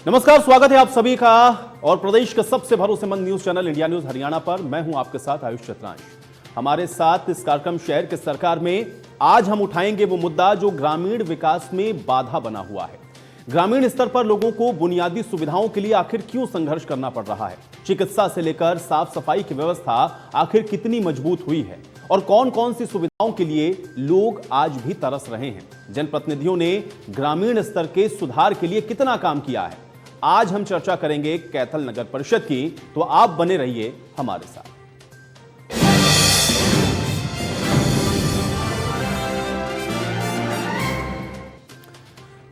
नमस्कार, स्वागत है आप सभी का और प्रदेश के सबसे भरोसेमंद news channel India news Haryana पर मैं हूं आपके साथ आयुष चतुरांश। हमारे साथ इस कार्यक्रम शहर के सरकार में आज हम उठाएंगे वो मुद्दा जो ग्रामीण विकास में बाधा बना हुआ है। ग्रामीण स्तर पर लोगों को बुनियादी सुविधाओं के लिए आखिर क्यों संघर्ष करना पड़ रहा है, चिकित्सा से लेकर साफ सफाई की व्यवस्था आखिर कितनी मजबूत हुई है और कौन कौन सी सुविधाओं के लिए लोग आज भी तरस रहे हैं। जनप्रतिनिधियों ने ग्रामीण स्तर के सुधार के लिए कितना काम किया है, आज हम चर्चा करेंगे कैथल नगर परिषद की, तो आप बने रहिए हमारे साथ।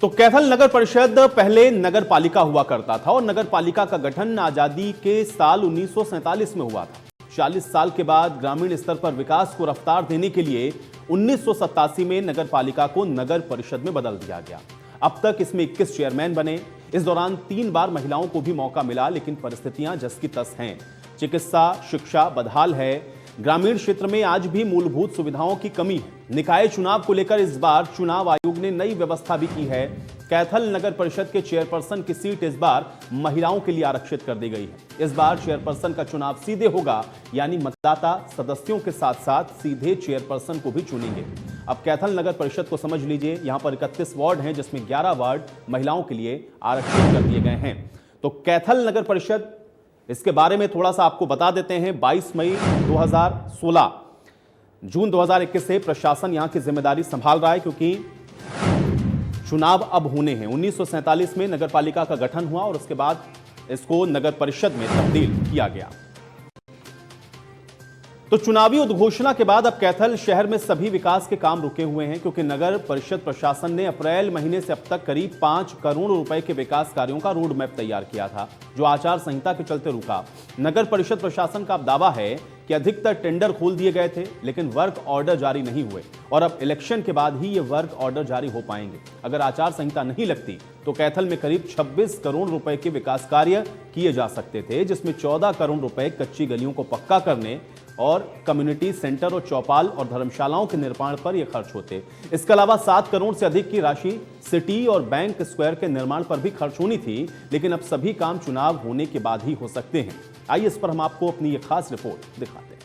तो कैथल नगर परिषद पहले नगर पालिका हुआ करता था और नगर पालिका का गठन आजादी के साल 1947 में हुआ था। 40 साल के बाद ग्रामीण स्तर पर विकास को रफ्तार देने के लिए 1987 में नगर पालिका को नगर परिषद में बदल दिया गया। अब तक इसमें 21 चेयरमैन बने। इस दौरान 3 बार महिलाओं को भी मौका मिला, लेकिन परिस्थितियां जस की तस हैं। चिकित्सा, शिक्षा बदहाल है। ग्रामीण क्षेत्र में आज भी मूलभूत सुविधाओं की कमी है। निकाय चुनाव को लेकर इस बार चुनाव आयोग ने नई व्यवस्था भी की है। कैथल नगर परिषद के चेयरपर्सन की सीट इस बार महिलाओं के लिए आरक्षित कर दी गई है। इस बार चेयरपर्सन का चुनाव सीधे होगा, यानी मतदाता सदस्यों के साथ साथ सीधे चेयरपर्सन को भी चुनेंगे। अब कैथल नगर परिषद को समझ लीजिए, यहां पर 31 वार्ड हैं, जिसमें 11 वार्ड महिलाओं के लिए आरक्षित कर दिए गए हैं। तो कैथल नगर परिषद, इसके बारे में थोड़ा सा आपको बता देते हैं। 22 मई 2016 जून 2021 से प्रशासन यहां की जिम्मेदारी संभाल रहा है, क्योंकि चुनाव अब होने हैं। 1947 में नगर पालिका का गठन हुआ और उसके बाद इसको नगर परिषद में तब्दील किया गया। तो चुनावी उद्घोषणा के बाद अब कैथल शहर में सभी विकास के काम रुके हुए हैं, क्योंकि नगर परिषद प्रशासन ने अप्रैल महीने से अब तक करीब 5 करोड़ रुपए के विकास कार्यों का रोड मैप तैयार किया था, जो आचार संहिता के चलते रुका। नगर परिषद प्रशासन का अब दावा है कि अधिकतर टेंडर खोल दिए गए थे, लेकिन वर्क ऑर्डर जारी नहीं हुए और अब इलेक्शन के बाद ही ये वर्क ऑर्डर जारी हो पाएंगे। अगर आचार संहिता नहीं लगती तो कैथल में करीब 26 करोड़ रुपए के विकास कार्य किए जा सकते थे, जिसमें 14 करोड़ रुपए कच्ची गलियों को पक्का करने और कम्युनिटी सेंटर और चौपाल और धर्मशालाओं के निर्माण पर यह खर्च होते। इसके अलावा 7 करोड़ से अधिक की राशि सिटी और बैंक स्क्वायर के निर्माण पर भी खर्च होनी थी, लेकिन अब सभी काम चुनाव होने के बाद ही हो सकते हैं। आइए इस पर हम आपको अपनी ये खास रिपोर्ट दिखाते हैं।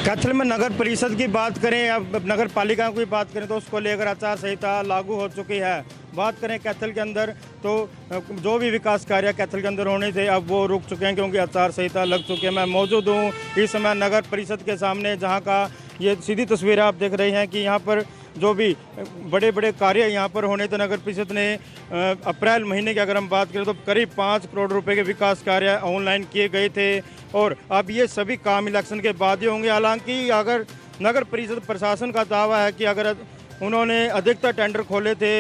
कैथल में नगर परिषद की बात करें, अब नगर पालिका की बात करें तो उसको लेकर आचार संहिता लागू हो चुकी है। बात करें कैथल के अंदर तो जो भी विकास कार्य कैथल के अंदर होने थे अब वो रुक चुके हैं, क्योंकि आचार संहिता लग चुकी है। मैं मौजूद हूँ इस समय नगर परिषद के सामने, जहाँ का ये सीधी तस्वीर आप देख रहे हैं कि यहाँ पर जो भी बड़े बड़े कार्य यहाँ पर होने थे, नगर परिषद ने अप्रैल महीने की अगर हम बात करें तो करीब 5 करोड़ रुपए के विकास कार्य ऑनलाइन किए गए थे और अब ये सभी काम इलेक्शन के बाद ही होंगे। हालांकि अगर नगर परिषद प्रशासन का दावा है कि अगर उन्होंने अधिकतर टेंडर खोले थे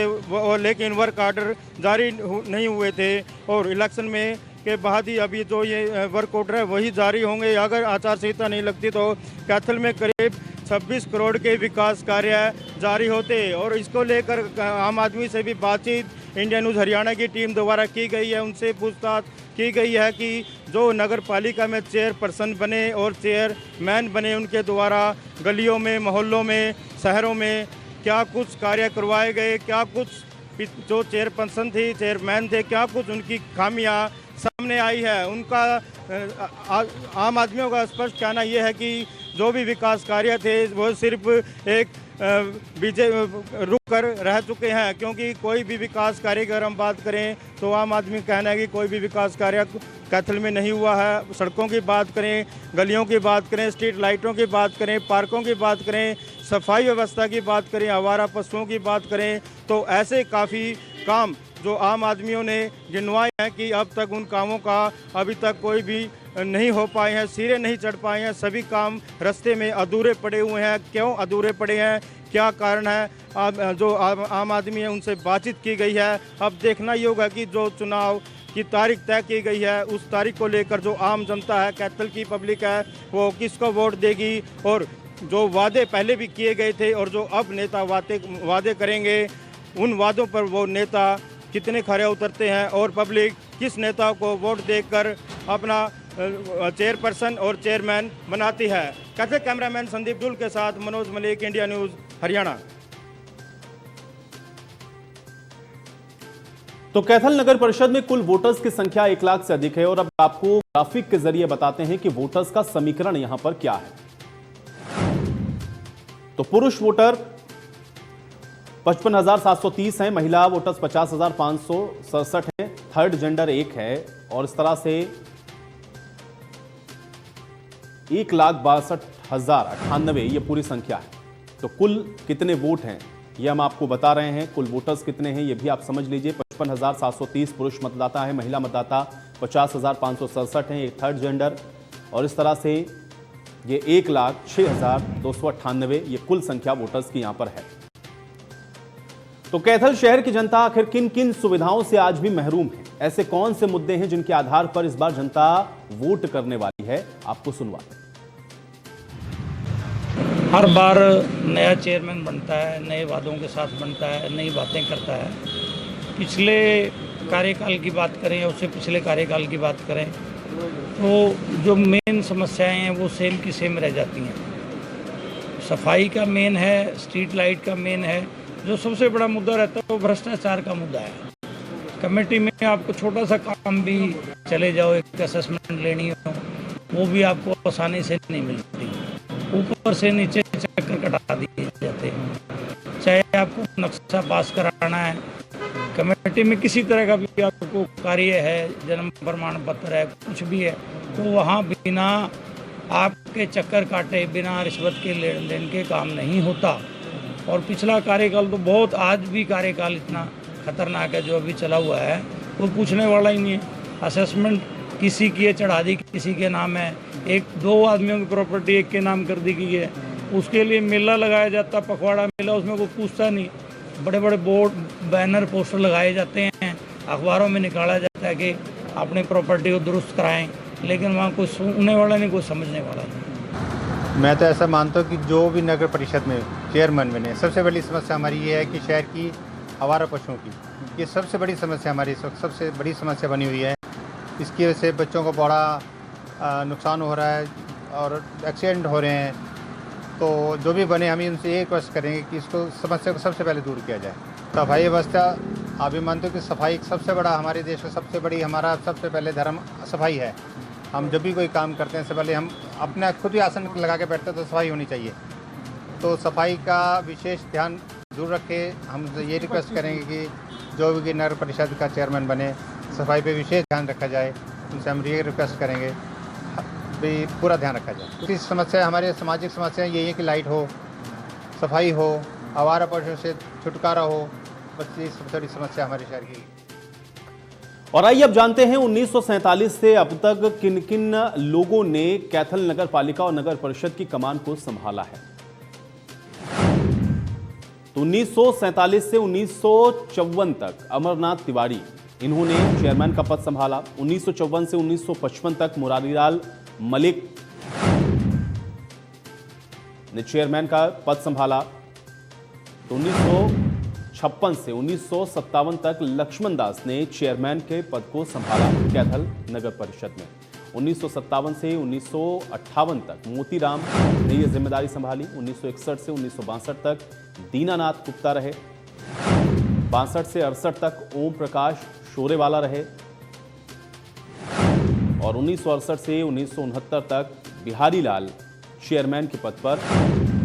लेकिन वर्क ऑर्डर जारी नहीं हुए थे और इलेक्शन में के बाद ही अभी जो ये वर्क ऑर्डर है वही जारी होंगे। अगर आचार संहिता नहीं लगती तो कैथल में करीब 26 करोड़ के विकास कार्य जारी होते और इसको लेकर आम आदमी से भी बातचीत इंडिया न्यूज़ हरियाणा की टीम द्वारा की गई है। उनसे पूछताछ की गई है कि जो नगर पालिका में चेयरपर्सन बने और चेयरमैन बने, उनके द्वारा गलियों में, मोहल्लों में, शहरों में क्या कुछ कार्य करवाए गए, क्या कुछ जो चेयरपर्सन थी, चेयरमैन थे, क्या कुछ उनकी खामियां सामने आई है। उनका आम आदमियों का स्पष्ट कहना यह है कि जो भी विकास कार्य थे वो सिर्फ एक रुक कर रह चुके हैं, क्योंकि कोई भी विकास कार्य की अगर हम बात करें तो आम आदमी का कहना है कि कोई भी विकास कार्य कैथल में नहीं हुआ है। सड़कों की बात करें, गलियों की बात करें, स्ट्रीट लाइटों की बात करें, पार्कों की बात करें, सफाई व्यवस्था की बात करें, आवारा पशुओं की बात करें, तो ऐसे काफ़ी काम जो आम आदमियों ने गिनवाए हैं कि अब तक उन कामों का अभी तक कोई भी नहीं हो पाए हैं, सिरे नहीं चढ़ पाए हैं। सभी काम रास्ते में अधूरे पड़े हुए हैं। क्यों अधूरे पड़े हैं, क्या कारण है, जो आम आदमी है उनसे बातचीत की गई है। अब देखना ही होगा कि जो चुनाव की तारीख तय की गई है उस तारीख को लेकर जो आम जनता है, कैथल की पब्लिक है, वो किसको वोट देगी और जो वादे पहले भी किए गए थे और जो अब नेता वादे करेंगे, उन वादों पर वो नेता कितने खरे उतरते हैं और पब्लिक किस नेता को वोट देकर अपना चेयरपर्सन और चेयरमैन बनाती है। कैथल कैमरामैन संदीप डुल के साथ मनोज मलिक, इंडिया न्यूज़ हरियाणा। तो कैथल नगर परिषद में कुल वोटर्स की संख्या 1 लाख से अधिक है और अब आपको ग्राफिक के जरिए बताते हैं कि वोटर्स का समीकरण यहां पर क्या है। तो पुरुष वोटर 55,730 हैं, महिला वोटर्स 50,567 हैं, थर्ड जेंडर 1 है और इस तरह से 1,62,098 ये पूरी संख्या है। तो कुल कितने वोट हैं ये हम आपको बता रहे हैं, कुल वोटर्स कितने हैं ये भी आप समझ लीजिए। 55,730 पुरुष मतदाता है, महिला मतदाता 50,567 हैं, एक थर्ड जेंडर और इस तरह से ये 1,06,298 ये कुल संख्या वोटर्स की यहां पर है। तो कैथल शहर की जनता आखिर किन किन सुविधाओं से आज भी महरूम है, ऐसे कौन से मुद्दे हैं जिनके आधार पर इस बार जनता वोट करने वाली है, आपको सुनवाते हैं। हर बार नया चेयरमैन बनता है, नए वादों के साथ बनता है, नई बातें करता है। पिछले कार्यकाल की बात करें या उससे पिछले कार्यकाल की बात करें तो जो मेन समस्याएं हैं वो सेम की सेम रह जाती हैं। सफाई का मेन है, स्ट्रीट लाइट का मेन है, जो सबसे बड़ा मुद्दा रहता है वो भ्रष्टाचार का मुद्दा है। कमेटी में आपको छोटा सा काम भी चले जाओ, एक असेसमेंट लेनी हो, वो भी आपको आसानी से नहीं मिलती, ऊपर से नीचे चक्कर कटा दिए जाते हैं। चाहे आपको नक्शा पास कराना है, कमेटी में किसी तरह का भी आपको कार्य है, जन्म प्रमाण पत्र है, कुछ भी है, तो वहाँ बिना आपके चक्कर काटे, बिना रिश्वत के लेन देन के काम नहीं होता। और पिछला कार्यकाल तो बहुत, आज भी कार्यकाल इतना खतरनाक है जो अभी चला हुआ है, वो पूछने वाला ही नहीं है। असेसमेंट किसी की है, चढ़ा दी किसी के नाम है, एक दो आदमियों की प्रॉपर्टी एक के नाम कर दी गई है, उसके लिए मेला लगाया जाता, पखवाड़ा मेला, उसमें कोई पूछता नहीं। बड़े बड़े बोर्ड, बैनर, पोस्टर लगाए जाते हैं, अखबारों में निकाला जाता है कि अपनी प्रॉपर्टी को दुरुस्त कराएं, लेकिन वहाँ कोई सुनने वाला नहीं, कोई समझने वाला नहीं। मैं तो ऐसा मानता हूँ कि जो भी नगर परिषद में चेयरमैन बने, सबसे बड़ी समस्या हमारी ये है कि शहर की आवारा पशुओं की, ये सबसे बड़ी समस्या हमारी सबसे बड़ी समस्या बनी हुई है। इसकी वजह से बच्चों को बड़ा नुकसान हो रहा है और एक्सीडेंट हो रहे हैं। तो जो भी बने, हम उनसे ये रिक्वेस्ट करेंगे कि इसको समस्या को सबसे पहले दूर किया जाए। सफाई व्यवस्था, आप भी मानते हो कि सफाई सबसे बड़ा हमारे देश का सबसे बड़ी, हमारा सबसे पहले धर्म सफाई है। हम जब भी कोई काम करते हैं इससे पहले हम अपने खुद ही आसन लगा के बैठते हैं, तो सफाई होनी चाहिए। तो सफाई का विशेष ध्यान दूर रखें। हम ये रिक्वेस्ट करेंगे कि जो भी नगर परिषद का चेयरमैन बने, सफाई पे विशेष ध्यान रखा जाए। उनसे हम ये रिक्वेस्ट करेंगे भी पूरा ध्यान रखा जाए। क्योंकि समस्या, हमारे सामाजिक समस्या यही है कि लाइट हो, सफाई हो, आवारा पशुओं से छुटकारा हो, बस ये सबसे बड़ी समस्या हमारे शहर की। और आइए अब जानते हैं 1947 से अब तक किन किन लोगों ने कैथल नगर पालिका और नगर परिषद की कमान को संभाला है। तो 1947 से 1954 तक अमरनाथ तिवारी, इन्होंने चेयरमैन का पद संभाला। 1954 से 1955 तक मुरारीलाल मलिक ने चेयरमैन का पद संभाला। तो 1956 से 1957 तक लक्ष्मण दास ने चेयरमैन के पद को संभाला कैथल नगर परिषद में। 1957 से 1958 तक मोतीराम ने यह जिम्मेदारी संभाली। 1961 से 1962 तक दीनानाथ गुप्ता रहे। 62 से 68 तक ओम प्रकाश शोरेवाला रहे और 1968 से 1969 तक बिहारी लाल चेयरमैन के पद पर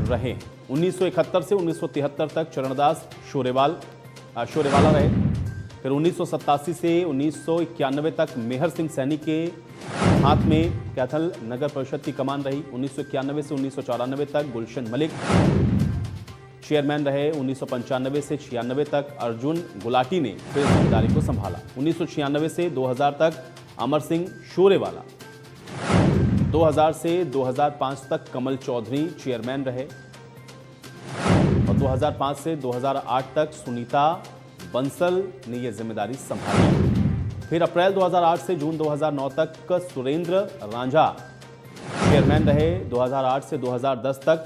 रहे। 1971 से 1973 तक चरणदास शोरेवाला रहे। फिर 1987 से 1991 तक मेहर सिंह सैनी के हाथ में कैथल नगर परिषद की कमान रही। 1991 से 1994 तक गुलशन मलिक चेयरमैन रहे। 1995 से 96 तक अर्जुन गुलाटी ने फिर जिम्मेदारी को संभाला। 1996 से 2000 तक अमर सिंह शोरेवाला। 2000 से 2005 तक कमल चौधरी चेयरमैन रहे और 2005 से 2008 तक सुनीता बंसल ने यह जिम्मेदारी संभाली। फिर अप्रैल 2008 से जून 2009 तक सुरेंद्र रांझा चेयरमैन रहे। 2008 से 2010 तक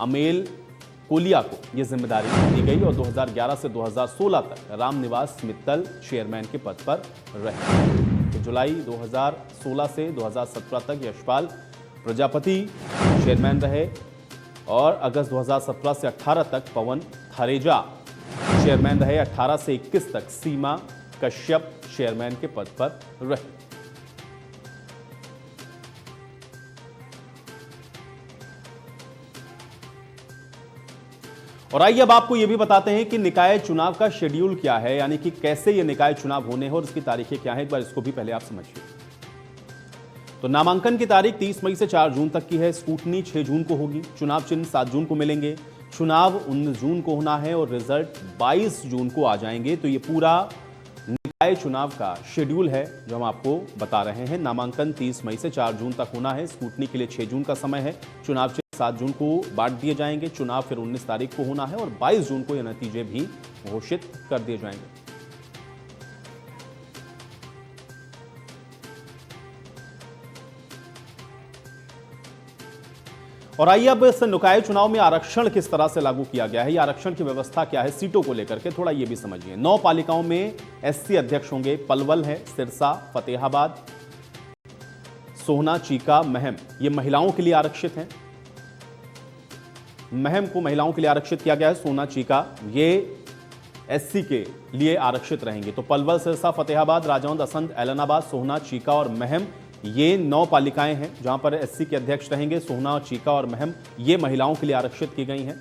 अमेल कोलिया को यह जिम्मेदारी दी गई और 2011 से 2016 तक रामनिवास मित्तल चेयरमैन के पद पर रहे। तो जुलाई 2016 से 2017 तक यशपाल प्रजापति चेयरमैन रहे और अगस्त 2017 से 18 तक पवन थरेजा चेयरमैन रहे। 18 से 21 तक सीमा कश्यप चेयरमैन के पद पर रहे। और आइए अब आपको यह भी बताते हैं कि निकाय चुनाव का शेड्यूल क्या है, यानी कि कैसे ये निकाय चुनाव होने हैं और इसकी तारीखें क्या हैं। एक बार इसको भी पहले आप समझिए। तो नामांकन की तारीख 30 मई से 4 जून तक की है। स्कूटनी 6 जून को होगी। चुनाव चिन्ह 7 जून को मिलेंगे। चुनाव 19 जून को होना है और रिजल्ट 22 जून को आ जाएंगे। तो ये पूरा निकाय चुनाव का शेड्यूल है जो हम आपको बता रहे हैं। नामांकन 30 मई से 4 जून तक होना है। स्कूटनी के लिए 6 जून का समय है। चुनाव 7 जून को बांट दिए जाएंगे। चुनाव फिर 19 तारीख को होना है और 22 जून को ये नतीजे भी घोषित कर दिए जाएंगे। और आइए अब इस निकाय चुनाव में आरक्षण किस तरह से लागू किया गया है, या आरक्षण की व्यवस्था क्या है सीटों को लेकर के, थोड़ा ये भी समझिए। 9 पालिकाओं में एससी अध्यक्ष होंगे। पलवल है, सिरसा, फतेहाबाद, सोहना, चीका, महम ये महिलाओं के लिए आरक्षित हैं। महम को महिलाओं के लिए आरक्षित किया गया है। सोना, चीका ये एससी के लिए आरक्षित रहेंगे। तो पलवल, सिरसा, फतेहाबाद, राजौंद, असंध, ऐलनाबाद, सोहना, चीका और महम ये 9 पालिकाएं हैं जहां पर एससी के अध्यक्ष रहेंगे। सोहना, चीका और महम ये महिलाओं के लिए आरक्षित की गई हैं।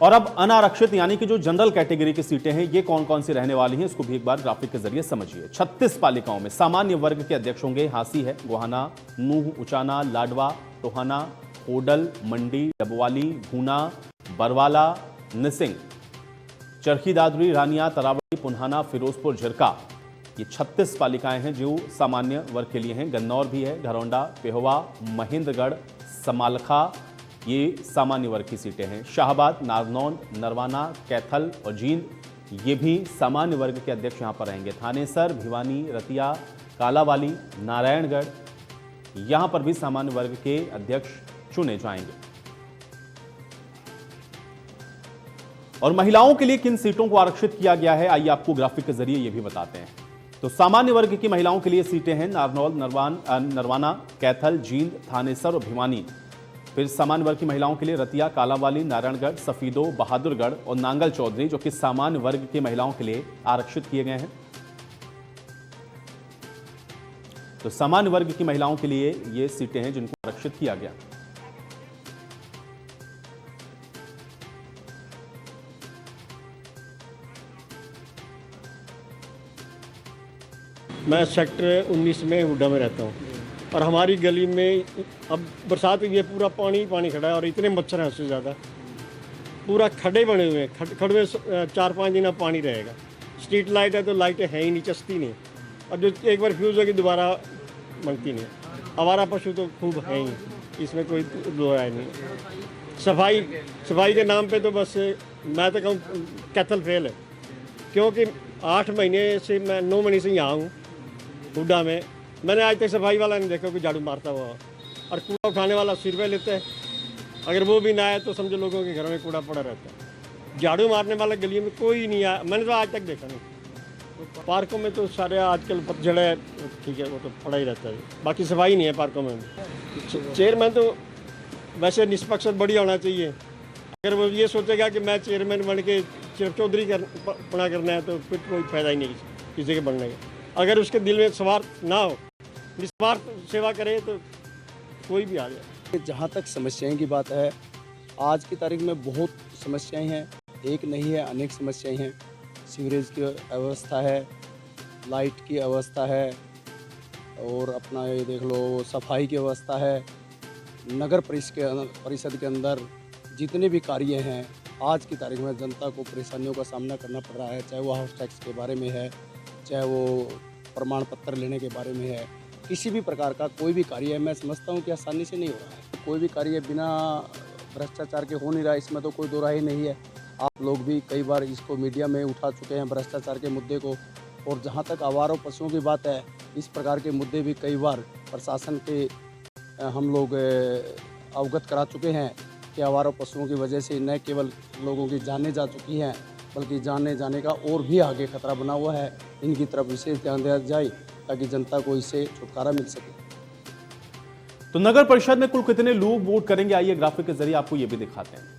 और अब अनारक्षित यानी कि जो जनरल कैटेगरी की सीटें हैं ये कौन कौन सी रहने वाली हैं, इसको भी एक बार ग्राफिक के जरिए समझिए। 36 पालिकाओं में सामान्य वर्ग के अध्यक्ष होंगे। हांसी है, गोहाना, नूह, उचाना, लाडवा, टोहाना, होडल, मंडी, डबवाली, भूना, बरवाला, निसिंग, चरखी दादरी, रानिया, तरावड़ी, पुन्हाना, फिरोजपुर, झिरका ये 36 पालिकाएं हैं जो सामान्य वर्ग के लिए हैं। गन्नौर भी है, घरौंडा, पेहोवा, महेंद्रगढ़, समालखा ये सामान्य वर्ग की सीटें हैं। शाहबाद, नारनौंद, नरवाना, कैथल और जींद ये भी सामान्य वर्ग के अध्यक्ष यहां पर रहेंगे। थानेसर, भिवानी, रतिया, कालावाली, नारायणगढ़ यहां पर भी सामान्य वर्ग के अध्यक्ष चुने जाएंगे। और महिलाओं के लिए किन सीटों को आरक्षित किया गया है आइए आपको ग्राफिक के जरिए यह भी बताते हैं। तो सामान्य वर्ग की महिलाओं के लिए सीटें हैं नारनौल, नरवाना, कैथल, जींद, थानेसर और भिवानी। फिर सामान्य वर्ग की महिलाओं के लिए रतिया, कालावाली, नारायणगढ़, सफीदो, बहादुरगढ़ और नांगल चौधरी जो कि सामान्य वर्ग की महिलाओं के लिए आरक्षित किए गए हैं। तो सामान्य वर्ग की महिलाओं के लिए ये सीटें हैं जिनको आरक्षित किया गया। मैं सेक्टर 19 में हुड्डा में रहता हूँ और हमारी गली में अब बरसात हुई है, पूरा पानी पानी खड़ा है और इतने मच्छर हैं उससे ज़्यादा। पूरा खड्डे बने हुए हैं, खड्डे में 4-5 दिन अब पानी रहेगा। स्ट्रीट लाइट है तो लाइटें हैं ही नहीं, चस्ती नहीं, और जो एक बार फ्यूज़ होगी दोबारा बनती नहीं। आवारा पशु तो खूब हैं ही, इसमें कोई दो राय नहीं। सफाई के नाम पे तो बस मैं तो कहूँ कैथल फेल है, क्योंकि 8 महीने से मैं 9 महीने से यहाँ हूँ हुड्डा में। मैंने आज तक सफाई वाला नहीं देखा कोई झाड़ू मारता हुआ, और कूड़ा उठाने वाला 80 रुपये लेते हैं। अगर वो भी ना आए तो समझो लोगों के घरों में कूड़ा पड़ा रहता है। झाड़ू मारने वाला गली में कोई नहीं आया, मैंने तो आज तक देखा नहीं। पार्कों में तो सारे आजकल पतझड़ है, ठीक है वो तो पड़ा ही रहता है, बाकी सफाई नहीं है पार्कों में। चेयरमैन तो वैसे निष्पक्ष बढ़िया होना चाहिए। अगर वो ये सोचेगा कि मैं चेयरमैन बन के सिर्फ चौधरी पना करना है तो फिर कोई फायदा ही नहीं किसी के बनने का। अगर उसके दिल में स्वार्थ ना हो, निस्वार्थ सेवा करे तो कोई भी आ जाए। जहाँ तक समस्याएं की बात है, आज की तारीख में बहुत समस्याएं हैं, एक नहीं है अनेक समस्याएं हैं। सीवरेज की अवस्था है, लाइट की अवस्था है, और अपना ये देख लो सफाई की अवस्था है। नगर परिषद के अंदर जितने भी कार्य हैं, आज की तारीख में जनता को परेशानियों का सामना करना पड़ रहा है, चाहे वो हाउस टैक्स के बारे में है, चाहे वो प्रमाण पत्र लेने के बारे में है। किसी भी प्रकार का कोई भी कार्य है, मैं समझता हूँ कि आसानी से नहीं हो रहा है। कोई भी कार्य बिना भ्रष्टाचार के हो नहीं रहा, इसमें तो कोई दो राय नहीं है। आप लोग भी कई बार इसको मीडिया में उठा चुके हैं भ्रष्टाचार के मुद्दे को, और जहाँ तक आवारा पशुओं की बात है, इस प्रकार के मुद्दे भी कई बार प्रशासन के हम लोग अवगत करा चुके हैं कि आवारा पशुओं की वजह से न केवल लोगों की जानें जा चुकी हैं, बल्कि जाने का और भी आगे खतरा बना हुआ है। इनकी तरफ विशेष ध्यान दिया जाए ताकि जनता को इससे छुटकारा मिल सके। तो नगर परिषद में कुल कितने लोग वोट करेंगे आइए ग्राफिक के जरिए आपको यह भी दिखाते हैं।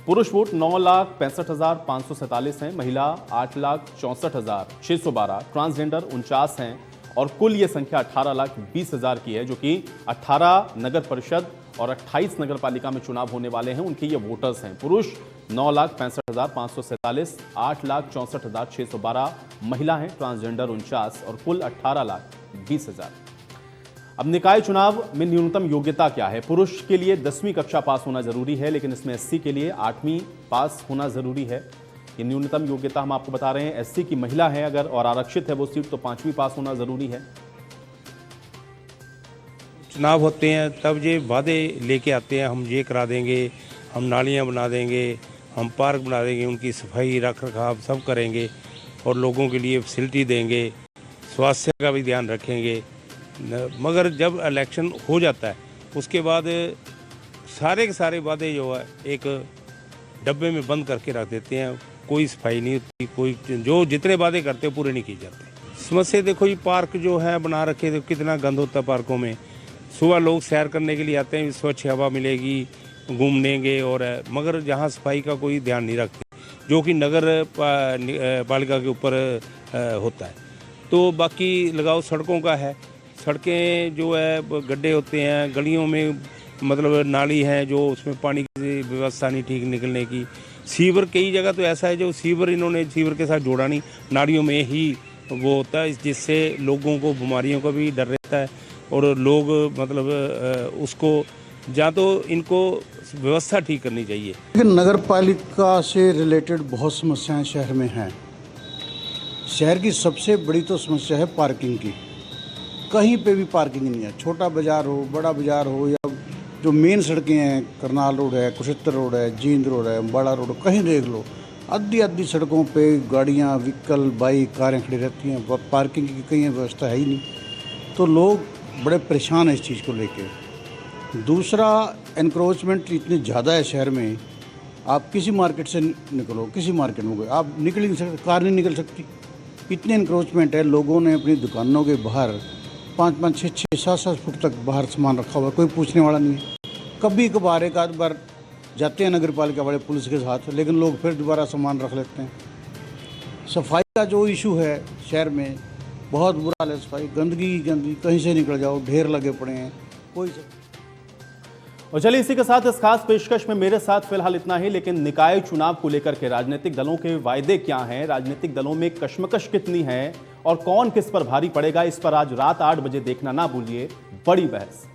पुरुष वोट 9,65,547 हैं, महिला 8,64,612, ट्रांसजेंडर 49 हैं और कुल ये संख्या 18,20,000 की है, जो कि 18 नगर परिषद और 28 नगर पालिका में चुनाव होने वाले हैं, उनके ये वोटर्स हैं। पुरुष 9,65,547, 8,64,612, महिला हैं ट्रांसजेंडर 49 और कुल 18,20,000। अब निकाय चुनाव में न्यूनतम योग्यता क्या है? पुरुष के लिए 10वीं कक्षा पास होना जरूरी है, लेकिन इसमें एससी के लिए 8वीं पास होना जरूरी है। ये न्यूनतम योग्यता हम आपको बता रहे हैं। एससी की महिला है अगर और आरक्षित है वो सीट, तो 5वीं पास होना जरूरी है। चुनाव होते हैं तब ये वादे लेके आते हैं, हम ये करा देंगे, हम नालियां बना देंगे, हम पार्क बना देंगे, उनकी सफाई रख रखाव सब करेंगे और लोगों के लिए फैसिलिटी देंगे, स्वास्थ्य का भी ध्यान रखेंगे। मगर जब इलेक्शन हो जाता है उसके बाद सारे के सारे वादे जो है एक डब्बे में बंद करके रख देते हैं। कोई सफाई नहीं होती, कोई जो जितने वादे करते हैं पूरे नहीं किए जाते। समस्या देखो, ये पार्क जो है बना रखे तो कितना गंद होता है पार्कों में। सुबह लोग सैर करने के लिए आते हैं, स्वच्छ हवा मिलेगी, घूमनेंगे, और मगर जहाँ सफाई का कोई ध्यान नहीं रखते, जो कि नगर पालिका के ऊपर होता है। तो बाकी लगाव सड़कों का है। सड़कें जो है गड्ढे होते हैं, गलियों में मतलब नाली है जो उसमें पानी की व्यवस्था नहीं ठीक निकलने की। सीवर कई जगह तो ऐसा है जो सीवर इन्होंने सीवर के साथ जोड़ा नहीं, नालियों में ही वो होता है, जिससे लोगों को बीमारियों का भी डर रहता है और लोग मतलब उसको या तो इनको व्यवस्था ठीक करनी चाहिए। लेकिन नगर पालिका से रिलेटेड बहुत समस्याएं शहर में हैं। शहर की सबसे बड़ी तो समस्या है पार्किंग की। कहीं पे भी पार्किंग नहीं है, छोटा बाज़ार हो, बड़ा बाज़ार हो, या जो मेन सड़कें हैं, करनाल रोड है, कुरुक्षेत्र रोड है, जींद रोड है, बड़ा रोड, कहीं देख लो आधी सड़कों पे गाड़ियाँ, व्हीकल, बाइक, कारें खड़ी रहती हैं। पार्किंग की कहीं व्यवस्था है ही नहीं, तो लोग बड़े परेशान हैं इस चीज़ को लेके। दूसरा, एनक्रोचमेंट इतनी ज़्यादा है शहर में। आप किसी मार्केट से निकलो, किसी मार्केट में गए आप निकल ही नहीं सकते, कार नहीं निकल सकती, इतने एनक्रोचमेंट है। लोगों ने अपनी दुकानों के बाहर 5-5, 6-6, 7-7 फुट तक बाहर सामान रखा हुआ है, कोई पूछने वाला नहीं है। कभी कभार एक आध बार जाते हैं नगर पालिका वाले पुलिस के साथ, लेकिन लोग फिर दोबारा सामान रख लेते हैं। सफाई का जो इशू है शहर में, बहुत बुरा हाल है सफाई। गंदगी कहीं से निकल जाओ, ढेर लगे पड़े हैं, कोई और चलिए इसी के साथ इस खास पेशकश में मेरे साथ फिलहाल इतना ही। लेकिन निकाय चुनाव को लेकर के राजनीतिक दलों के वायदे क्या हैं, राजनीतिक दलों में कश्मकश कितनी है और कौन किस पर भारी पड़ेगा, इस पर आज रात 8 बजे देखना ना भूलिए बड़ी बहस।